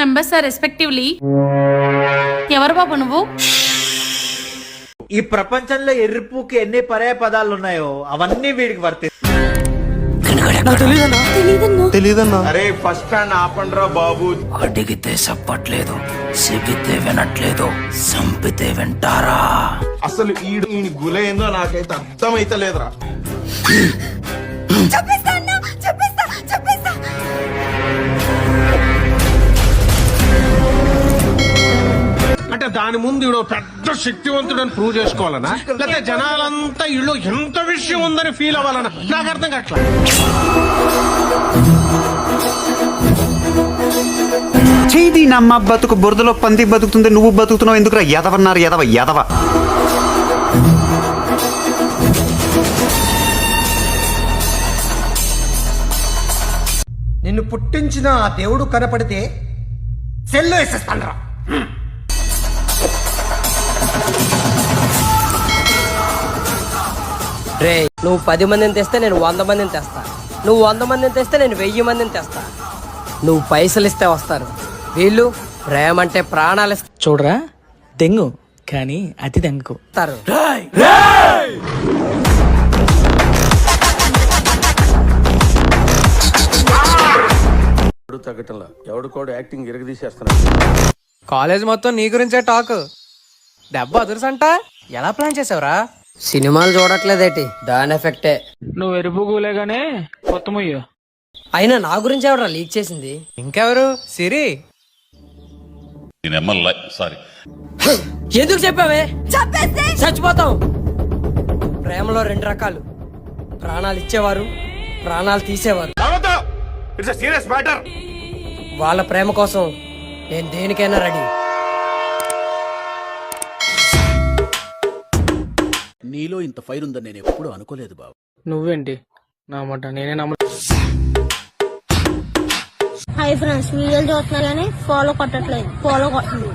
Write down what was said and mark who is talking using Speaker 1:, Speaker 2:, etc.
Speaker 1: members are respectively. ఎవరు బాబు నువ్వు?
Speaker 2: ఈ ప్రపంచంలో ఎర్రిపుకి ఎన్ని పర్యాయ పదాలు ఉన్నాయో అవన్నీ వీడికి వర్తి.
Speaker 3: తెలీదన్నా.
Speaker 4: అరే ఫస్ట్ స్టాండ్ ఆపండ్రా బాబు.
Speaker 5: అడిగితే చెప్పట్లేదు, చెబితే వినట్లేదు, సంపితే వింటారా?
Speaker 4: అసలు ఈయన గులేందో నాకైతే అర్థమైతే లేదురా. అంటే దాని ముందు ఈడో పెద్ద శక్తివంతుడని ప్రూవ్ చేసుకోవాలనా, లేకపోతే జనాలంతా ఈలో ఎంత విషయం ఉందని ఫీల్ అవ్వాలనా? నాకు అర్థం కావట్లా.
Speaker 3: చేది నమ్మ బతుకు బురదలో పంది బతుకుతుంది, నువ్వు బతుకుతున్నావు ఎందుకురా? ఎదవన్నారు ఎదవ.
Speaker 6: నిన్ను పుట్టించిన ఆ దేవుడు కనపడితే సెల్లో వేసేస్తానరా.
Speaker 7: రే, నువ్వు 10 మందిని తెస్తే నేను 100 మందిని తెస్తా. నువ్వు 100 మందిని తెస్తే నేను 1000 మందిని తెస్తా. నువ్వు పైసలు ఇస్తే వస్తారు, వీళ్ళు ప్రేమ అంటే ప్రాణాలు
Speaker 8: చూడరా దెంగు కానీ అతి దెంగకు
Speaker 7: ఇస్తారు.
Speaker 4: తగ్గటంలా ఎవడికోడు యాక్టింగ్ ఇరగదీసేస్తున్నాడు.
Speaker 8: కాలేజ్ మొత్తం నీ గురించే టాక్. దెబ్బ అదుర్సంట ఎలా ప్లాన్ చేసావురా?
Speaker 7: సినిమాలు చూడట్లేదేటి, దాని ఎఫెక్టే.
Speaker 8: నువ్వు ఎరుపుగులేగానే మొత్తం అయ్యో.
Speaker 7: అయినా నా గురించి ఎవరా లీక్ చేసింది?
Speaker 8: ఇంకెవరు? సిరి.
Speaker 7: ఎందుకు చెప్పావే? చచ్చిపోతాం. ప్రేమలో 2 రకాలు, ప్రాణాలు ఇచ్చేవారు, ప్రాణాలు తీసేవారు.
Speaker 4: It's serious matter.
Speaker 7: వాళ్ళ ప్రేమ కోసం నేను దేనికైనా రెడీ.
Speaker 5: నీలో ఇంత ఫైర్ ఉందని నేను ఎప్పుడు అనుకోలేదు బాబు.
Speaker 8: నువ్వేంటి నా మాట నేనే నమ్మ.
Speaker 1: హాయ్ ఫ్రెండ్స్, వీడియోలు చూస్తున్నా కానీ ఫాలో కొట్టట్లేదు. ఫాలో కొట్టండి.